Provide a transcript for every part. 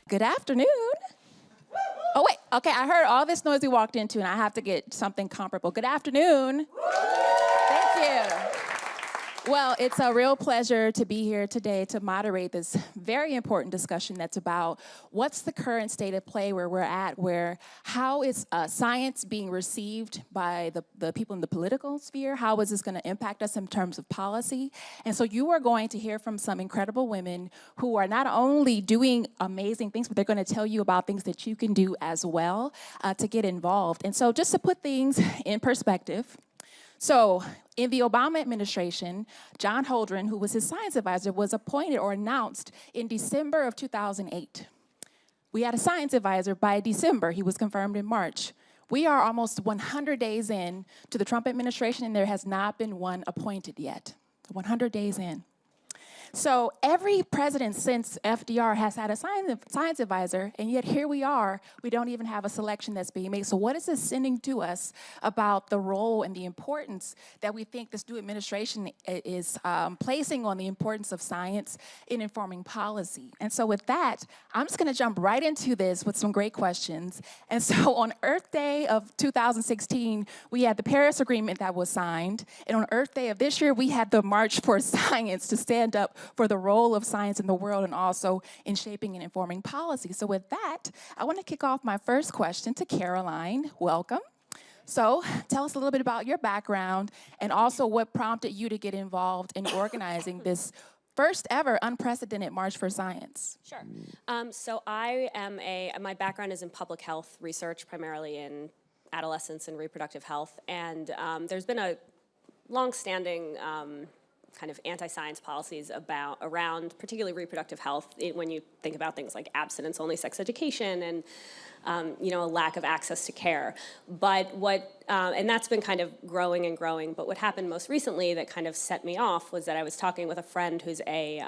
Good afternoon. Oh, wait. Okay, I heard all this noise we walked into, and I have to get something comparable. Good afternoon. Thank you. Well, it's a real pleasure to be here today to moderate this very important discussion that's about what's the current state of play where we're at, how is science being received by the people in the political sphere? How is this going to impact us in terms of policy? And so you are going to hear from some incredible women who are not only doing amazing things, but they're going to tell you about things that you can do as well to get involved. And so just to put things in perspective, so in the Obama administration, John Holdren, who was his science advisor, was appointed or announced in December of 2008. We had a science advisor by December. He was confirmed in March. We are almost 100 days in to the Trump administration, and there has not been one appointed yet. 100 days in. So every president since FDR has had a science advisor, and yet here we are, we don't even have a selection that's being made. So what is this sending to us about the role and the importance that we think this new administration is placing on the importance of science in informing policy? And so with that, I'm just gonna jump right into this with some great questions. And so on Earth Day of 2016, we had the Paris Agreement that was signed. And on Earth Day of this year, we had the March for Science to stand up for the role of science in the world and also in shaping and informing policy. So with that, I want to kick off my first question to Caroline. Welcome. So tell us a little bit about your background and also what prompted you to get involved in organizing this first ever unprecedented March for Science. Sure. So my background is in public health research, primarily in adolescence and reproductive health. And there's been a long-standing kind of anti-science policies around particularly reproductive health when you think about things like abstinence-only sex education and a lack of access to care. But and that's been kind of growing and growing, but what happened most recently that kind of set me off was that I was talking with a friend who's a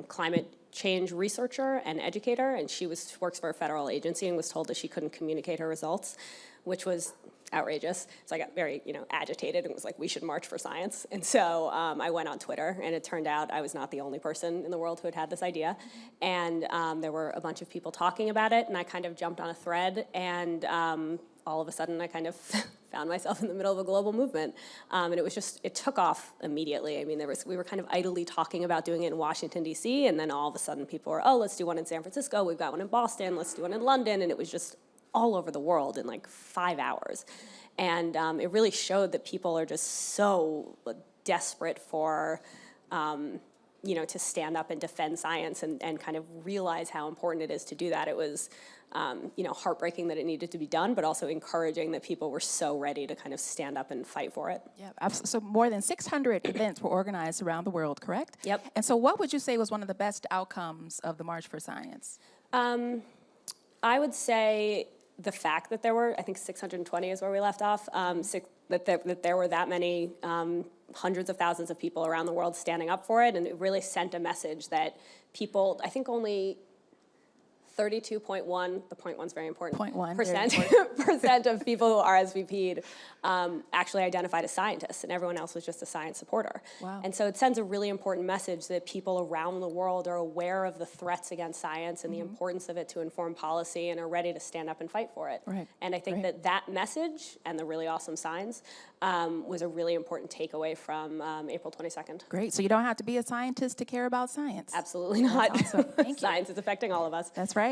climate change researcher and educator, and she works for a federal agency and was told that she couldn't communicate her results, which was outrageous. So I got very, agitated and was like, we should march for science. And so I went on Twitter, and it turned out I was not the only person in the world who had this idea. And there were a bunch of people talking about it, and I kind of jumped on a thread, and all of a sudden I kind of found myself in the middle of a global movement. And it took off immediately. I mean, we were kind of idly talking about doing it in Washington, D.C., and then all of a sudden people were, oh, let's do one in San Francisco, we've got one in Boston, let's do one in London, and it was just all over the world in like 5 hours. And it really showed that people are just so desperate for, to stand up and defend science and kind of realize how important it is to do that. It was, heartbreaking that it needed to be done, but also encouraging that people were so ready to kind of stand up and fight for it. Yeah, absolutely. So more than 600 events were organized around the world, correct? Yep. And so what would you say was one of the best outcomes of the March for Science? I would say the fact that there were, I think 620 is where we left off, that there were that many hundreds of thousands of people around the world standing up for it, and it really sent a message that people, I think only 32.1, the point one's very important, percent of people who RSVP'd actually identified as scientists, and everyone else was just a science supporter. Wow. And so it sends a really important message that people around the world are aware of the threats against science and the importance of it to inform policy and are ready to stand up and fight for it. Right. And I think that message and the really awesome signs was a really important takeaway from April 22nd. Great. So you don't have to be a scientist to care about science. Absolutely not. Awesome. Thank you. Science is affecting all of us. That's right.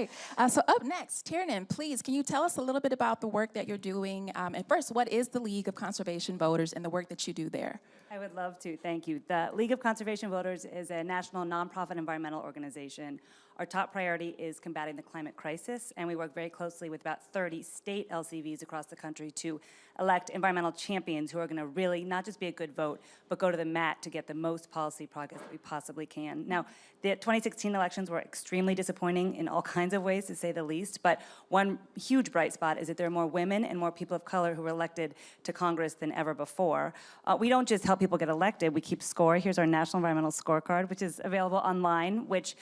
So up next, Tiernan, please, can you tell us a little bit about the work that you're doing? And first, what is the League of Conservation Voters and the work that you do there? I would love to, thank you. The League of Conservation Voters is a national nonprofit environmental organization. Our top priority is combating the climate crisis, and we work very closely with about 30 state LCVs across the country to elect environmental champions who are going to really not just be a good vote, but go to the mat to get the most policy progress that we possibly can. Now, the 2016 elections were extremely disappointing in all kinds of ways, to say the least, but one huge bright spot is that there are more women and more people of color who were elected to Congress than ever before. We don't just help people get elected, we keep score. Here's our National Environmental Scorecard, which is available online, which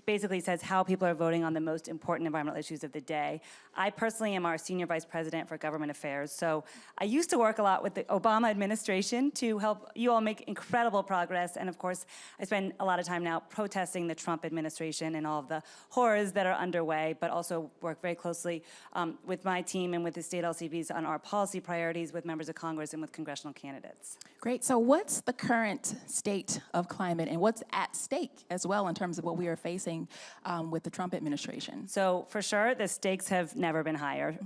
basically says how people are voting on the most important environmental issues of the day. I personally am our Senior Vice President for Government Affairs, so I used to work a lot with the Obama administration to help you all make incredible progress, and of course, I spend a lot of time now protesting the Trump administration and all of the horrors that are underway, but also work very closely with my team and with the state LCVs on our policy priorities with members of Congress and with congressional candidates. Great. So what's the current state of climate and what's at stake as well in terms of what we are facing with the Trump administration? So for sure, the stakes have never been higher.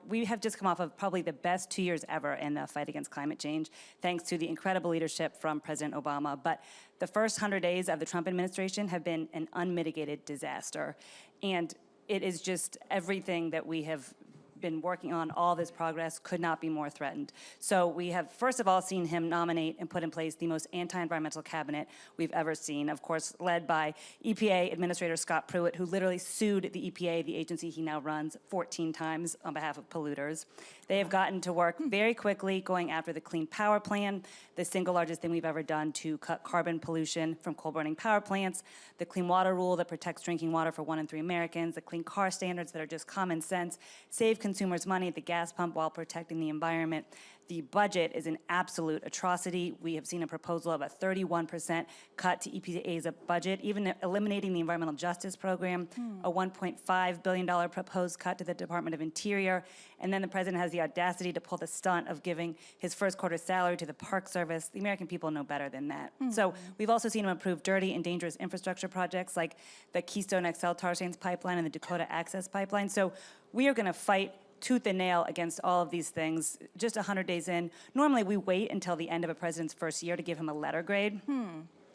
We have just come off of probably the best 2 years ever in the fight against climate change, thanks to the incredible leadership from President Obama. But the first 100 days of the Trump administration have been an unmitigated disaster. And it is just everything that we have been working on, all this progress could not be more threatened. So we have, first of all, seen him nominate and put in place the most anti-environmental cabinet we've ever seen, of course, led by EPA Administrator Scott Pruitt, who literally sued the EPA, the agency he now runs, 14 times on behalf of polluters. They have gotten to work very quickly going after the Clean Power Plan, the single largest thing we've ever done to cut carbon pollution from coal-burning power plants, the Clean Water Rule that protects drinking water for 1 in 3 Americans, the clean car standards that are just common sense, save consumers money at the gas pump while protecting the environment. The budget is an absolute atrocity. We have seen a proposal of a 31% cut to EPA's budget, even eliminating the Environmental Justice Program, a $1.5 billion proposed cut to the Department of Interior, and then the president has the audacity to pull the stunt of giving his first quarter salary to the Park Service. The American people know better than that. So we've also seen him approve dirty and dangerous infrastructure projects like the Keystone XL tar sands pipeline and the Dakota Access Pipeline. So we are going to fight tooth and nail against all of these things just 100 days in. Normally we wait until the end of a president's first year to give him a letter grade.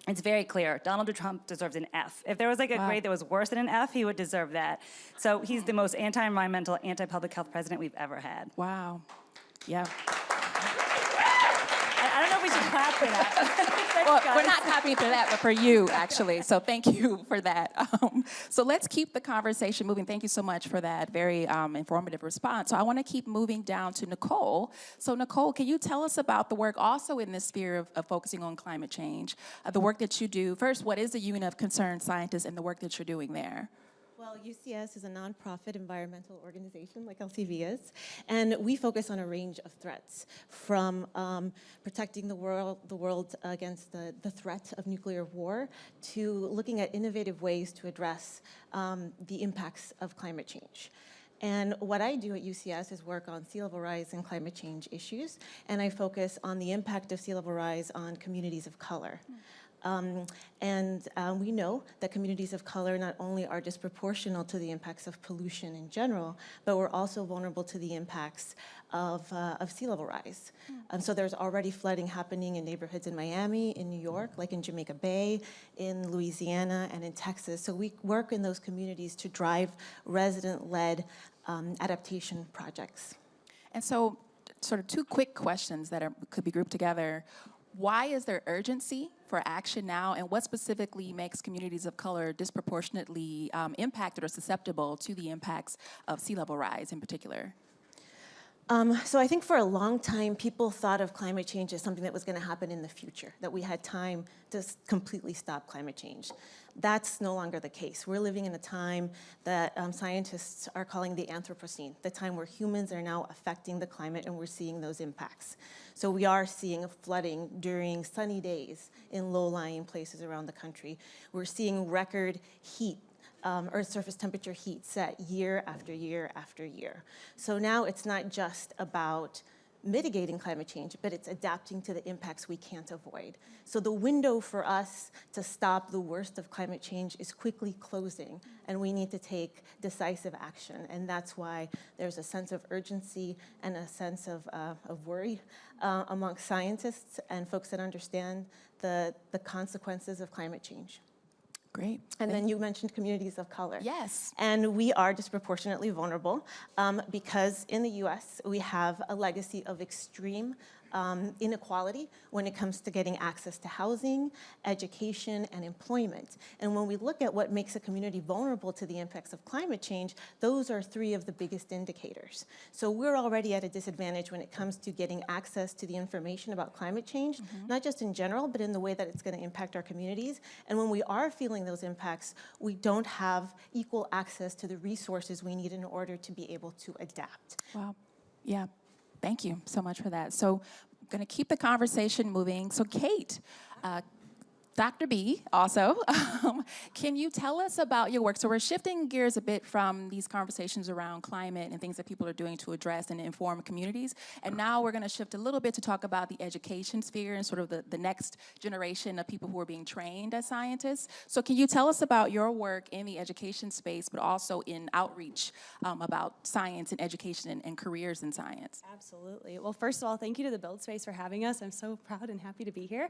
It's very clear. Donald Trump deserves an F. If there was like a grade that was worse than an F, he would deserve that. So he's the most anti-environmental, anti-public health president we've ever had. Wow. Yeah. I don't know if we should clap for that. Well, we're not clapping for that, but for you, actually. So thank you for that. So let's keep the conversation moving. Thank you so much for that very informative response. So I want to keep moving down to Nicole. So Nicole, can you tell us about the work also in this sphere of focusing on climate change, the work that you do? First, what is the Union of Concerned Scientists and the work that you're doing there? Well, UCS is a nonprofit environmental organization like LCV is, and we focus on a range of threats, from protecting the world against the threat of nuclear war to looking at innovative ways to address the impacts of climate change. And what I do at UCS is work on sea level rise and climate change issues, and I focus on the impact of sea level rise on communities of color. We know that communities of color not only are disproportional to the impacts of pollution in general, but we're also vulnerable to the impacts of sea level rise. So there's already flooding happening in neighborhoods in Miami, in New York, like in Jamaica Bay, in Louisiana, and in Texas. So we work in those communities to drive resident-led adaptation projects. And so sort of two quick questions that could be grouped together. Why is there urgency for action now, and what specifically makes communities of color disproportionately impacted or susceptible to the impacts of sea level rise in particular? So I think for a long time, people thought of climate change as something that was going to happen in the future, that we had time to completely stop climate change. That's no longer the case. We're living in a time that scientists are calling the Anthropocene, the time where humans are now affecting the climate and we're seeing those impacts. So we are seeing flooding during sunny days in low-lying places around the country. We're seeing record heat, Earth surface temperature heat set year after year after year. So now it's not just about mitigating climate change, but it's adapting to the impacts we can't avoid. So the window for us to stop the worst of climate change is quickly closing, and we need to take decisive action. And that's why there's a sense of urgency and a sense of worry amongst scientists and folks that understand the consequences of climate change. Great. And then you mentioned communities of color. Yes. And we are disproportionately vulnerable because in the US, we have a legacy of extreme inequality when it comes to getting access to housing, education, and employment. And when we look at what makes a community vulnerable to the impacts of climate change, those are three of the biggest indicators. So we're already at a disadvantage when it comes to getting access to the information about climate change, not just in general, but in the way that it's going to impact our communities. And when we are feeling those impacts, we don't have equal access to the resources we need in order to be able to adapt. Wow. Yeah. Thank you so much for that. So I'm going to keep the conversation moving. So Kate, Dr. B also, can you tell us about your work? So we're shifting gears a bit from these conversations around climate and things that people are doing to address and inform communities. And now we're going to shift a little bit to talk about the education sphere and sort of the next generation of people who are being trained as scientists. So can you tell us about your work in the education space, but also in outreach about science and education and careers in science? Absolutely. Well, first of all, thank you to the Build Space for having us. I'm so proud and happy to be here.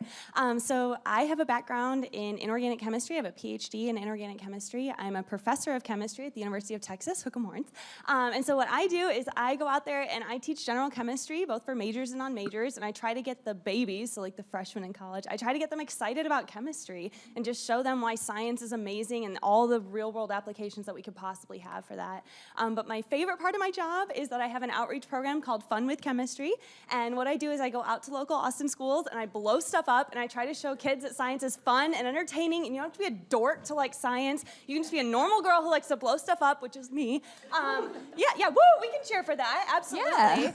So I have a background in inorganic chemistry. I have a PhD in inorganic chemistry. I'm a professor of chemistry at the University of Texas, Hook'em Horns. And so what I do is I go out there and I teach general chemistry, both for majors and non-majors, and I try to get the babies, so like the freshmen in college, I try to get them excited about chemistry and just show them why science is amazing and all the real-world applications that we could possibly have for that. But my favorite part of my job is that I have an outreach program called Fun with Chemistry, and what I do is I go out to local Austin schools and I blow stuff up and I try to show kids that science is fun and entertaining, and you don't have to be a dork to like science. You can just be a normal girl who likes to blow stuff up, which is me. Yeah, woo, we can cheer for that, absolutely. Yeah.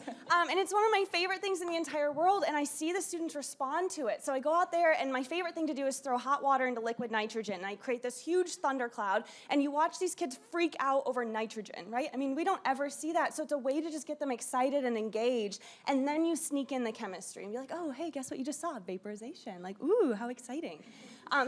And it's one of my favorite things in the entire world, and I see the students respond to it. So I go out there, and my favorite thing to do is throw hot water into liquid nitrogen, and I create this huge thundercloud, and you watch these kids freak out over nitrogen, right? I mean, we don't ever see that, so it's a way to just get them excited and engaged, and then you sneak in the chemistry, and be like, oh, hey, guess what you just saw? Vaporization. Like, ooh, how exciting.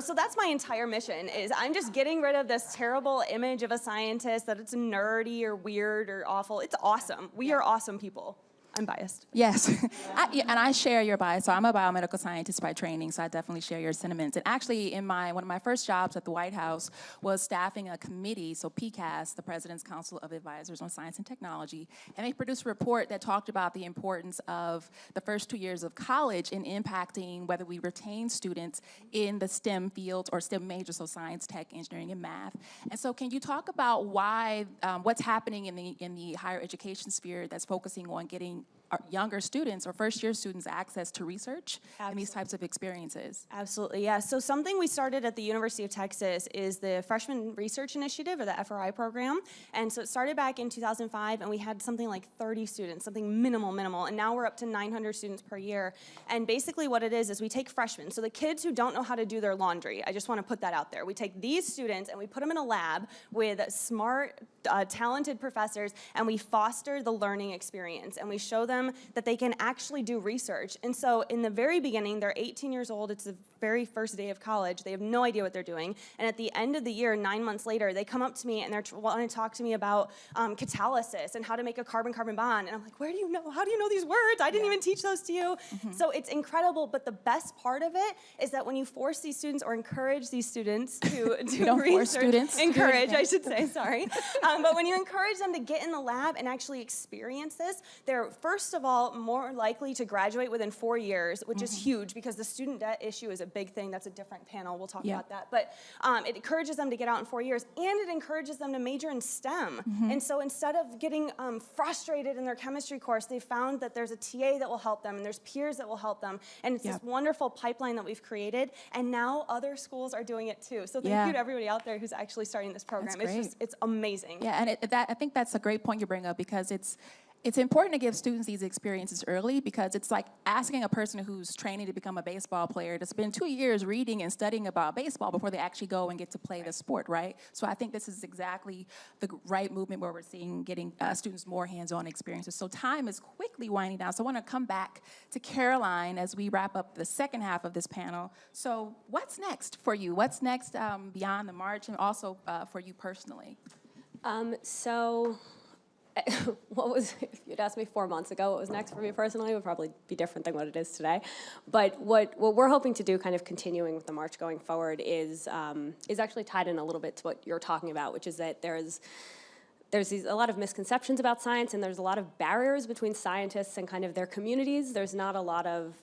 So that's my entire mission, is I'm just getting rid of this terrible image of a scientist, that it's nerdy or weird or awful. It's awesome. We are awesome people. I'm biased. Yes, and I share your bias. So I'm a biomedical scientist by training, so I definitely share your sentiments. And actually, one of my first jobs at the White House was staffing a committee, so PCAST, the President's Council of Advisors on Science and Technology, and they produced a report that talked about the importance of the first 2 years of college in impacting whether we retain students in the STEM fields or STEM majors, so science, tech, engineering, and math. And so can you talk about why, what's happening in the higher education sphere that's focusing on getting our younger students or first-year students access to research and these types of experiences? Absolutely, yeah. So something we started at the University of Texas is the Freshman Research Initiative, or the FRI program. And so it started back in 2005, and we had something like 30 students, something minimal, and now we're up to 900 students per year. And basically what it is we take freshmen, so the kids who don't know how to do their laundry, I just want to put that out there. We take these students and we put them in a lab with smart, talented professors, and we foster the learning experience, and we show them that they can actually do research. And so in the very beginning, they're 18 years old, it's the very first day of college, they have no idea what they're doing, and at the end of the year, 9 months later, they come up to me and they're wanting to talk to me about catalysis and how to make a carbon-carbon bond, and I'm like, how do you know these words? I didn't even teach those to you. So it's incredible, but the best part of it is that when you force these students or encourage these students to do don't research, force students. encourage, I should say, sorry. But when you encourage them to get in the lab and actually experience this, they're first of all more likely to graduate within 4 years, which is huge because the student debt issue is a big thing. That's a different panel. We'll talk about that. But it encourages them to get out in 4 years, and it encourages them to major in STEM. And so instead of getting frustrated in their chemistry course, they found that there's a TA that will help them, and there's peers that will help them. And it's this wonderful pipeline that we've created, and now other schools are doing it too. So thank you to everybody out there who's actually starting this program. It's amazing. Yeah, and I think that's a great point you bring up, because it's important to give students these experiences early, because it's like asking a person who's training to become a baseball player to spend 2 years reading and studying about baseball before they actually go and get to play the sport, right? So I think this is exactly the right movement where we're seeing getting students more hands-on experiences. So time is quickly winding down. So I want to come back to Caroline as we wrap up the second half of this panel. So what's next for you? What's next beyond the march, and also for you personally? What was, if you'd asked me 4 months ago what was next for me personally, it would probably be different than what it is today. But what we're hoping to do, kind of continuing with the march going forward, is actually tied in a little bit to what you're talking about, which is that there's a lot of misconceptions about science, and there's a lot of barriers between scientists and kind of their communities. There's not a lot of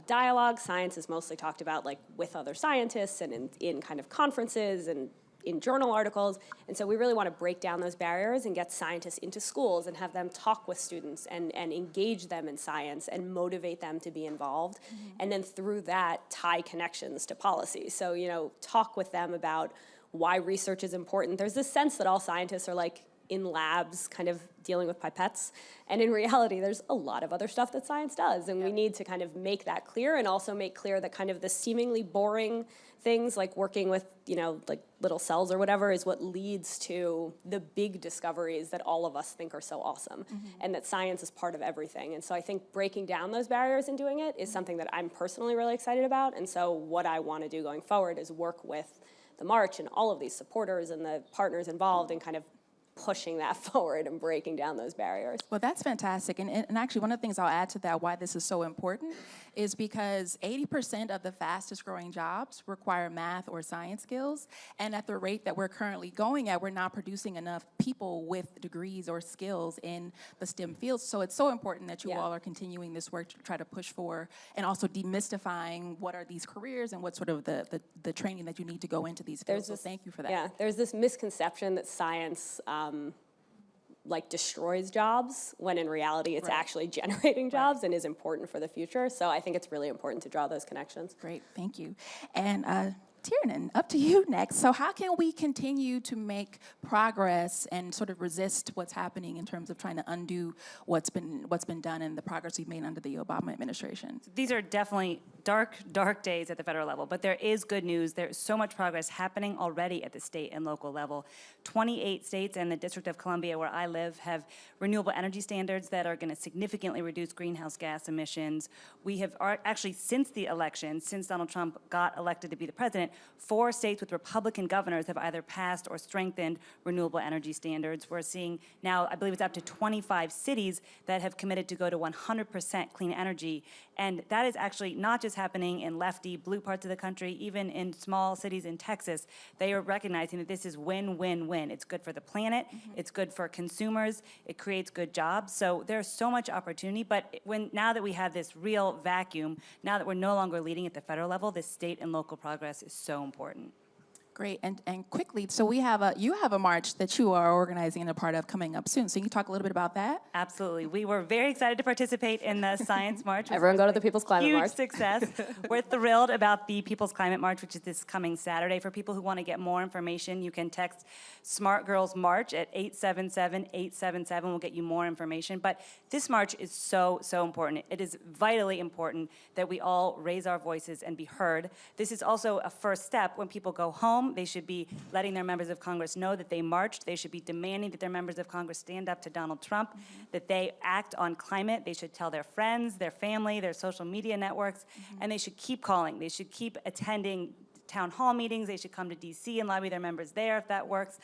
dialogue. Science is mostly talked about like with other scientists and in kind of conferences and in journal articles. And so we really want to break down those barriers and get scientists into schools and have them talk with students and engage them in science and motivate them to be involved. And then through that, tie connections to policy. So, you know, talk with them about why research is important. There's this sense that all scientists are like in labs kind of dealing with pipettes. And in reality, there's a lot of other stuff that science does. And we need to kind of make that clear and also make clear that kind of the seemingly boring things like working with, you know, like little cells or whatever is what leads to the big discoveries that all of us think are so awesome. And that science is part of everything. And so I think breaking down those barriers and doing it is something that I'm personally really excited about. And so what I want to do going forward is work with the March and all of these supporters and the partners involved in kind of pushing that forward and breaking down those barriers. Well, that's fantastic. And actually, one of the things I'll add to that, why this is so important, is because 80% of the fastest growing jobs require math or science skills. And at the rate that we're currently going at, we're not producing enough people with degrees or skills in the STEM fields. So it's so important that you all are continuing this work to try to push for and also demystifying what are these careers and what sort of the training that you need to go into these fields. So thank you for that. Yeah, there's this misconception that science like destroys jobs, when in reality it's actually generating jobs and is important for the future. So I think it's really important to draw those connections. Great, thank you. And Tiernan, up to you next. So how can we continue to make progress and sort of resist what's happening in terms of trying to undo what's been done and the progress we've made under the Obama administration? These are definitely dark, dark days at the federal level, but there is good news. There's so much progress happening already at the state and local level. 28 states and the District of Columbia, where I live, have renewable energy standards that are going to significantly reduce greenhouse gas emissions. We have actually, since the election, since Donald Trump got elected to be the president, 4 states with Republican governors have either passed or strengthened renewable energy standards. We're seeing now, I believe it's up to 25 cities that have committed to go to 100% clean energy. And that is actually not just happening in lefty, blue parts of the country, even in small cities in Texas. They are recognizing that this is win-win-win. It's good for the planet, it's good for consumers, it creates good jobs. So there's so much opportunity, but now that we have this real vacuum, now that we're no longer leading at the federal level, this state and local progress is so important. Great, and quickly, so you have a march that you are organizing and a part of coming up soon. So you can talk a little bit about that? Absolutely. We were very excited to participate in the Science March. Everyone go to the People's Climate March. Huge success. We're thrilled about the People's Climate March, which is this coming Saturday. For people who want to get more information, you can text Smart Girls March at 877-877. We'll get you more information. But this march is so, so important. It is vitally important that we all raise our voices and be heard. This is also a first step. When people go home, they should be letting their members of Congress know that they marched. They should be demanding that their members of Congress stand up to Donald Trump, that they act on climate. They should tell their friends, their family, their social media networks, and they should keep calling. They should keep attending town hall meetings. They should come to D.C. and lobby their members there if that works.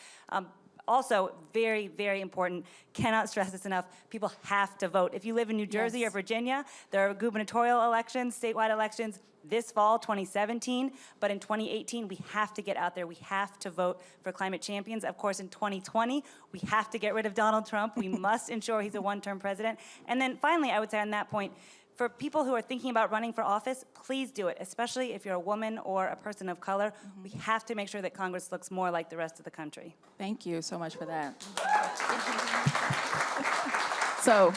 Also, very, very important, cannot stress this enough, people have to vote. If you live in New Jersey or Virginia, there are gubernatorial elections, statewide elections this fall, 2017, but in 2018, we have to get out there. We have to vote for climate champions. Of course, in 2020, we have to get rid of Donald Trump. We must ensure he's a one-term president. And then finally, I would say on that point, for people who are thinking about running for office, please do it, especially if you're a woman or a person of color. We have to make sure that Congress looks more like the rest of the country. Thank you so much for that. So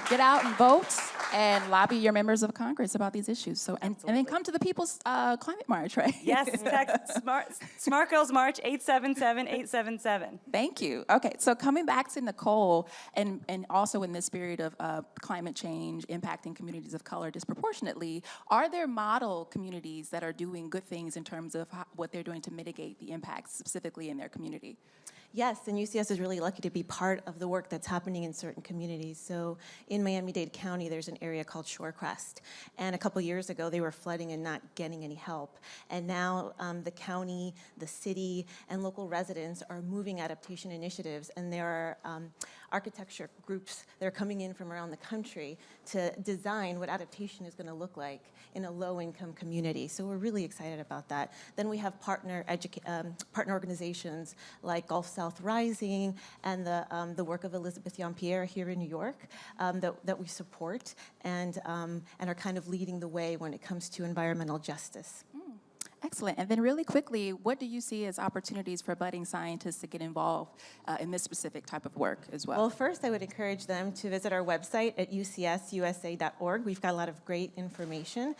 get out and vote and lobby your members of Congress about these issues. So and then come to the People's Climate March, right? Yes, text Smart Girls March 877-877. Thank you. Okay, so coming back to Nicole, and also in this spirit of climate change impacting communities of color disproportionately, are there model communities that are doing good things in terms of what they're doing to mitigate the impacts specifically in their community? Yes, and UCS is really lucky to be part of the work that's happening in certain communities. So in Miami-Dade County, there's an area called Shorecrest. And a couple years ago, they were flooding and not getting any help. And now the county, the city, and local residents are moving adaptation initiatives. And there architecture groups that are coming in from around the country to design what adaptation is going to look like in a low-income community. So we're really excited about that. Then we have partner organizations like Gulf South Rising and the work of Elizabeth Jean-Pierre here in New York that we support and are kind of leading the way when it comes to environmental justice. Excellent. And then really quickly, what do you see as opportunities for budding scientists to get involved in this specific type of work as well? Well, first, I would encourage them to visit our website at ucsusa.org. We've got a lot of great information.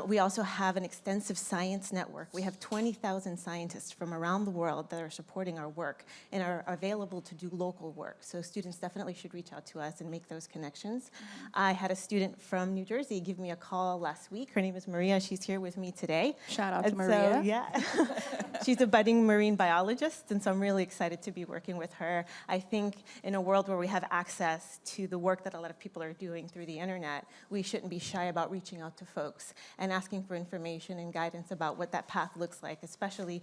We also have an extensive science network. We have 20,000 scientists from around the world that are supporting our work and are available to do local work. So students definitely should reach out to us and make those connections. I had a student from New Jersey give me a call last week. Her name is Maria. She's here with me today. Shout out to And Maria. So, yeah. She's a budding marine biologist, and so I'm really excited to be working with her. I think in a world where we have access to the work that a lot of people are doing through the internet, we shouldn't be shy about reaching out to folks and asking for information and guidance about what that path looks like, especially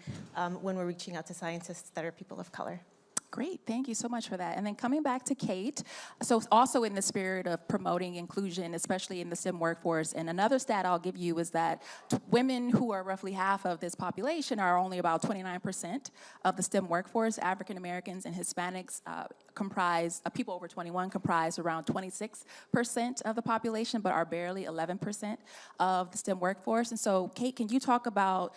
when we're reaching out to scientists that are people of color. Great, thank you so much for that. And then coming back to Kate, so also in the spirit of promoting inclusion, especially in the STEM workforce, and another stat I'll give you is that women who are roughly half of this population are only about 29% of the STEM workforce. African Americans and Hispanics comprise, people over 21 comprise around 26% of the population, but are barely 11% of the STEM workforce. And so, Kate, can you talk about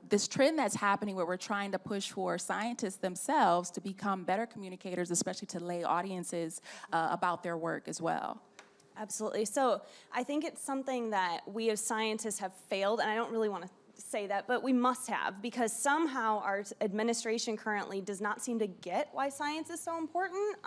this trend that's happening where we're trying to push for scientists themselves to become better communicators, especially to lay audiences about their work as well? Absolutely. So I think it's something that we as scientists have failed, and I don't really want to say that, but we must have, because somehow our administration currently does not seem to get why science is so important.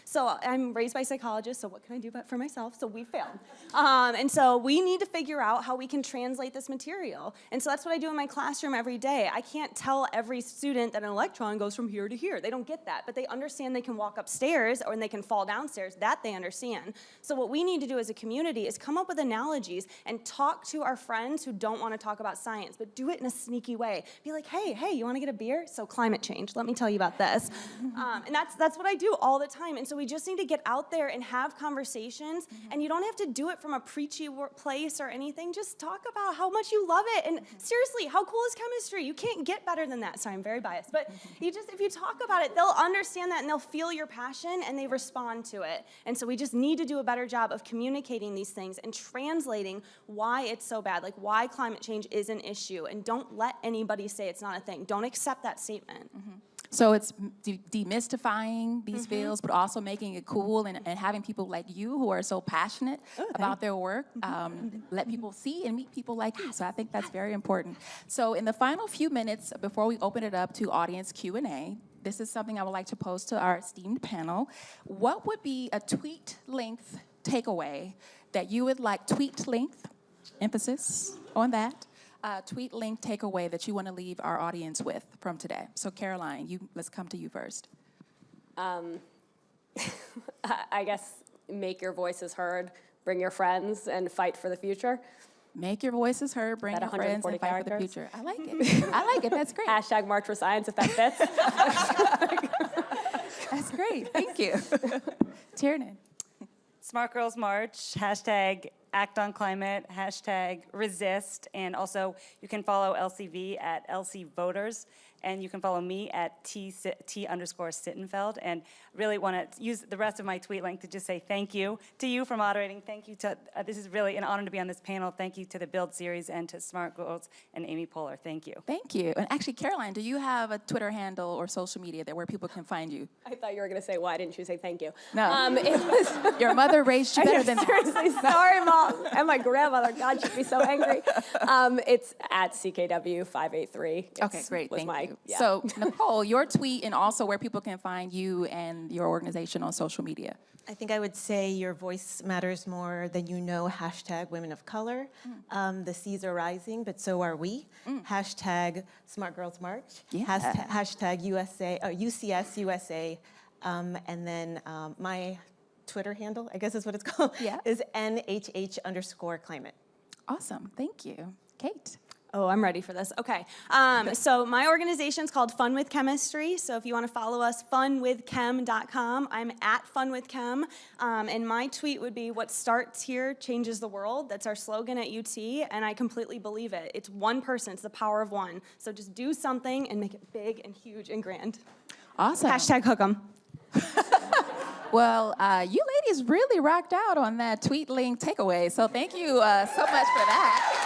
So I'm raised by psychologists, so what can I do but for myself? So we failed. And so we need to figure out how we can translate this material. And so that's what I do in my classroom every day. I can't tell every student that an electron goes from here to here. They don't get that, but they understand they can walk upstairs or they can fall downstairs. That they understand. So what we need to do as a community is come up with analogies and talk to our friends who don't want to talk about science, but do it in a sneaky way. Be like, hey, you want to get a beer? So climate change, let me tell you about this. And that's what I do all the time. And so we just need to get out there and have conversations, and you don't have to do it from a preachy place or anything. Just talk about how much you love it. And seriously, how cool is chemistry? You can't get better than that. Sorry, I'm very biased. But if you talk about it, they'll understand that and they'll feel your passion and they respond to it. And so we just need to do a better job of communicating these things and translating why it's so bad, like why climate change is an issue. And don't let anybody say it's not a thing. Don't accept that statement. So it's demystifying these fields, but also making it cool and having people like you who are so passionate about their work, let people see and meet people like you. So I think that's very important. So in the final few minutes before we open it up to audience Q&A, this is something I would like to pose to our esteemed panel. What would be a tweet-length takeaway that you would like, tweet-length, emphasis on that, tweet-length takeaway that you want to leave our audience with from today? So Caroline, let's come to you first. I guess make your voices heard, bring your friends, and fight for the future. Make your voices heard, bring your friends, and fight for the future. I like it. I like it. That's great. Hashtag March for Science, if that fits. That's great. Thank you. Tiernan. Smart Girls March, hashtag Act on Climate, hashtag resist, and also you can follow LCV at LC Voters, and you can follow me at T_Sittenfeld, and really want to use the rest of my tweet link to just say thank you to you for moderating. Thank you to, this is really an honor to be on this panel. Thank you to the Build series and to Smart Girls and Amy Poehler. Thank you. Thank you. And actually, Caroline, do you have a Twitter handle or social media where people can find you? I thought you were going to say, why didn't you say thank you? No. It was Your mother raised you better than that. seriously, sorry, Mom. And my grandmother, God, she'd be so angry. It's at CKW583. Okay, great. Was Thank you. Yeah. So, Nicole, your tweet and also where people can find you and your organization on social media. I think I would say your voice matters more than you know, hashtag women of color. The seas are rising, but so are we. Hashtag Smart Girls March. Yeah. Hashtag UCS USA. And then my Twitter handle, I guess is what it's called, Yeah. is NHH_climate. Awesome. Thank you. Kate. Oh, I'm ready for this. Okay. So my organization's called Fun with Chemistry. So if you want to follow us, funwithchem.com. I'm at funwithchem. And my tweet would be, what starts here changes the world. That's our slogan at UT, and I completely believe it. It's one person. It's the power of one. So just do something and make it big and huge and grand. Awesome. Hashtag hook 'em. Well, you ladies really rocked out on that tweet link takeaway, so thank you so much for that.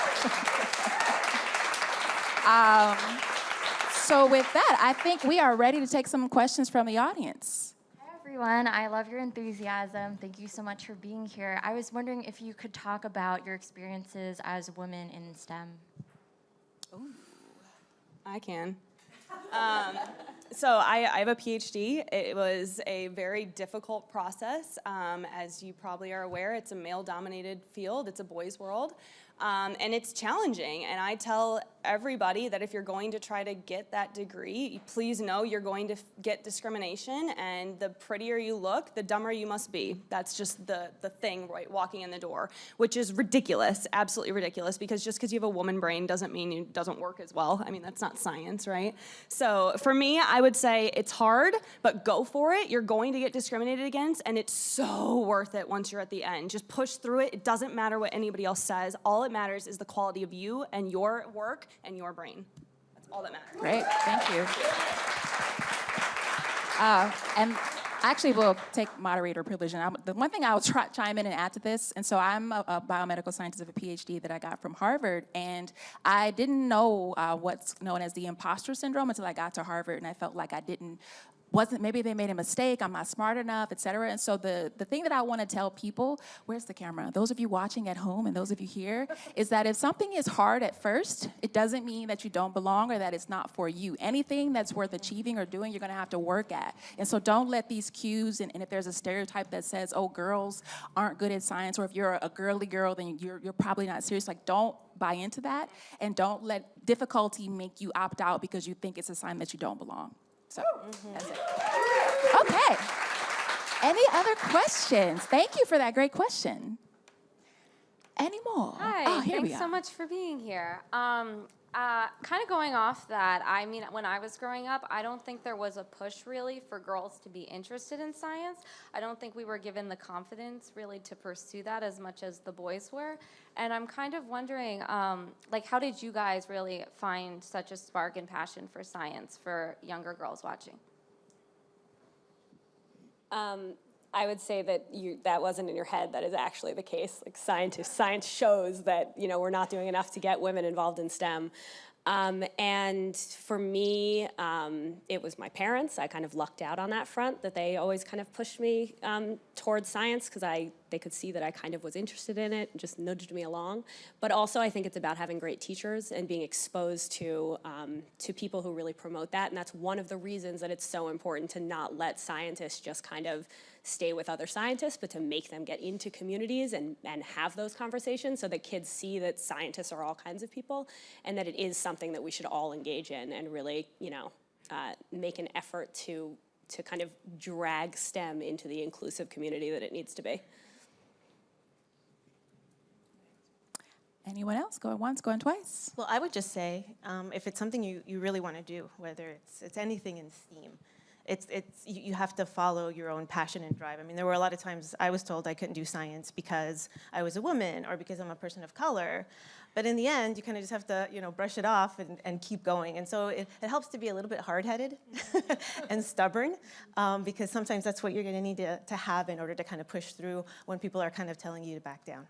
So with that, I think we are ready to take some questions from the audience. Hi, everyone. I love your enthusiasm. Thank you so much for being here. I was wondering if you could talk about your experiences as a woman in STEM. Ooh, I can. So I have a PhD. It was a very difficult process. As you probably are aware, it's a male-dominated field. It's a boys' world. And it's challenging. And I tell everybody that if you're going to try to get that degree, please know you're going to get discrimination. And the prettier you look, the dumber you must be. That's just the thing, right, walking in the door, which is ridiculous, absolutely ridiculous, because just because you have a woman brain doesn't mean it doesn't work as well. I mean, that's not science, right? So for me, I would say it's hard, but go for it. You're going to get discriminated against, and it's so worth it once you're at the end. Just push through it. It doesn't matter what anybody else says. All it matters is the quality of you and your work and your brain. That's all that matters. Great, thank you. And actually, we'll take moderator privilege. And the one thing I will chime in and add to this, and so I'm a biomedical scientist with a PhD that I got from Harvard, and I didn't know what's known as the imposter syndrome until I got to Harvard, and I felt like maybe they made a mistake, I'm not smart enough, et cetera. And so the thing that I want to tell people, where's the camera? Those of you watching at home and those of you here, is that if something is hard at first, it doesn't mean that you don't belong or that it's not for you. Anything that's worth achieving or doing, you're going to have to work at. And so don't let these cues, and if there's a stereotype that says, oh, girls aren't good at science, or if you're a girly girl, then you're probably not serious. Like, don't buy into that, and don't let difficulty make you opt out because you think it's a sign that you don't belong. So that's it. Okay. Any other questions? Thank you for that great question. Any more? Hi, Here we thanks are. so much for being here. Kind of going off that, I mean, when I was growing up, I don't think there was a push really for girls to be interested in science. I don't think we were given the confidence really to pursue that as much as the boys were. And I'm kind of wondering, like, how did you guys really find such a spark and passion for science for younger girls watching? I would say that that wasn't in your head. That is actually the case. Like, science shows that, we're not doing enough to get women involved in STEM. And for me, it was my parents. I kind of lucked out on that front, that they always kind of pushed me towards science because they could see that I kind of was interested in it and just nudged me along. But also, I think it's about having great teachers and being exposed to people who really promote that. And that's one of the reasons that it's so important to not let scientists just kind of stay with other scientists, but to make them get into communities and have those conversations so that kids see that scientists are all kinds of people and that it is something that we should all engage in and really, make an effort to kind of drag STEM into the inclusive community that it needs to be. Anyone else? Going once, going twice? Well, I would just say, if it's something you really want to do, whether it's anything in STEAM, you have to follow your own passion and drive. I mean, there were a lot of times I was told I couldn't do science because I was a woman or because I'm a person of color. But in the end, you kind of just have to, brush it off and keep going. And so it helps to be a little bit hard-headed and stubborn, because sometimes that's what you're going to need to have in order to kind of push through when people are kind of telling you to back down.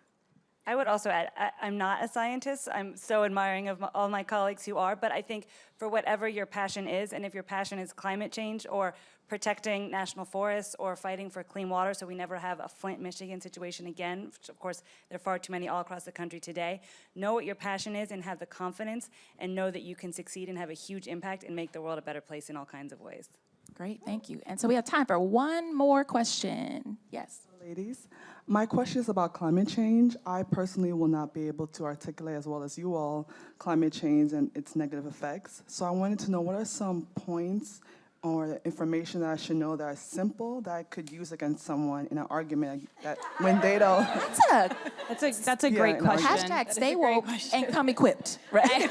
I would also add, I'm not a scientist. I'm so admiring of all my colleagues who are, but I think for whatever your passion is, and if your passion is climate change or protecting national forests or fighting for clean water so we never have a Flint, Michigan situation again, which of course there are far too many all across the country today, know what your passion is and have the confidence and know that you can succeed and have a huge impact and make the world a better place in all kinds of ways. Great, thank you. And so we have time for one more question. Yes. Ladies, my question is about climate change. I personally will not be able to articulate as well as you all climate change and its negative effects. So I wanted to know, what are some points or information that I should know that are simple that I could use against someone in an argument that when they don't. That's a great an question. argument. Hashtag stay woke and come equipped, right?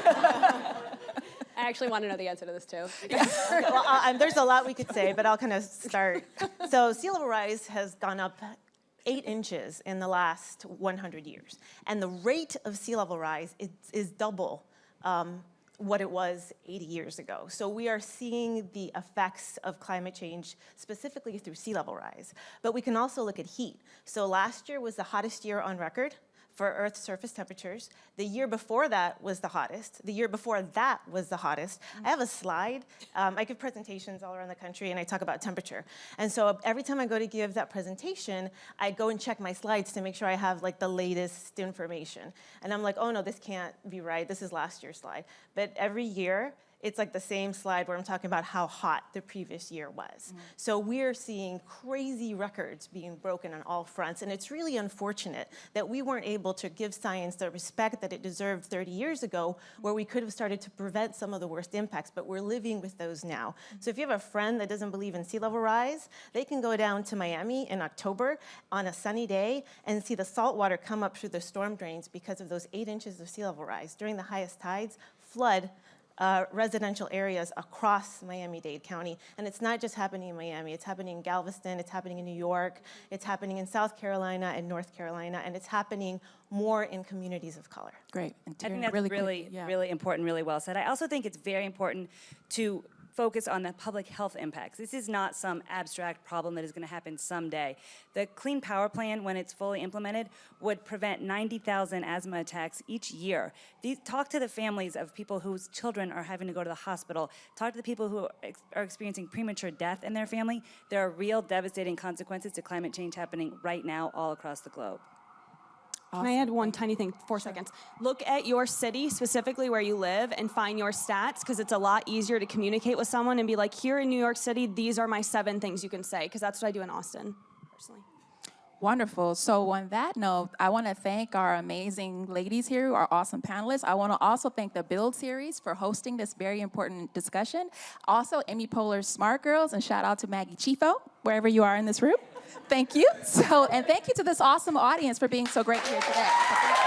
I actually want to know the answer to this too. Well, there's a lot we could say, but I'll kind of start. So sea level rise has gone up 8 inches in the last 100 years. And the rate of sea level rise is double what it was 80 years ago. So we are seeing the effects of climate change specifically through sea level rise. But we can also look at heat. So last year was the hottest year on record for Earth's surface temperatures. The year before that was the hottest. The year before that was the hottest. I have a slide. I give presentations all around the country, and I talk about temperature. And so every time I go to give that presentation, I go and check my slides to make sure I have like the latest information. And I'm like, oh no, this can't be right. This is last year's slide. But every year, it's like the same slide where I'm talking about how hot the previous year was. So we're seeing crazy records being broken on all fronts, and it's really unfortunate that we weren't able to give science the respect that it deserved 30 years ago, where we could have started to prevent some of the worst impacts, but we're living with those now. So if you have a friend that doesn't believe in sea level rise, they can go down to Miami in October on a sunny day and see the salt water come up through the storm drains because of those 8 inches of sea level rise. During the highest tides, flood residential areas across Miami-Dade County. And it's not just happening in Miami, it's happening in Galveston, it's happening in New York, it's happening in South Carolina and North Carolina, and it's happening more in communities of color. Great. And I think Tiernan, that's quick, really important, really well said. I also think it's very important to focus on the public health impacts. This is not some abstract problem that is going to happen someday. The Clean Power Plan, when it's fully implemented, would prevent 90,000 asthma attacks each year. Talk to the families of people whose children are having to go to the hospital. Talk to the people who are experiencing premature death in their family. There are real devastating consequences to climate change happening right now all across the globe. Can I add one tiny thing, 4 seconds? Look at your city, specifically where you live, and find your stats, because it's a lot easier to communicate with someone and be like, here in New York City, these are my 7 things you can say, because that's what I do in Austin, personally. Wonderful. So on that note, I want to thank our amazing ladies here, our awesome panelists. I want to also thank the Build series for hosting this very important discussion. Also, Amy Poehler's Smart Girls, and shout out to Maggie Chifo, wherever you are in this room. Thank you. And thank you to this awesome audience for being so great here today.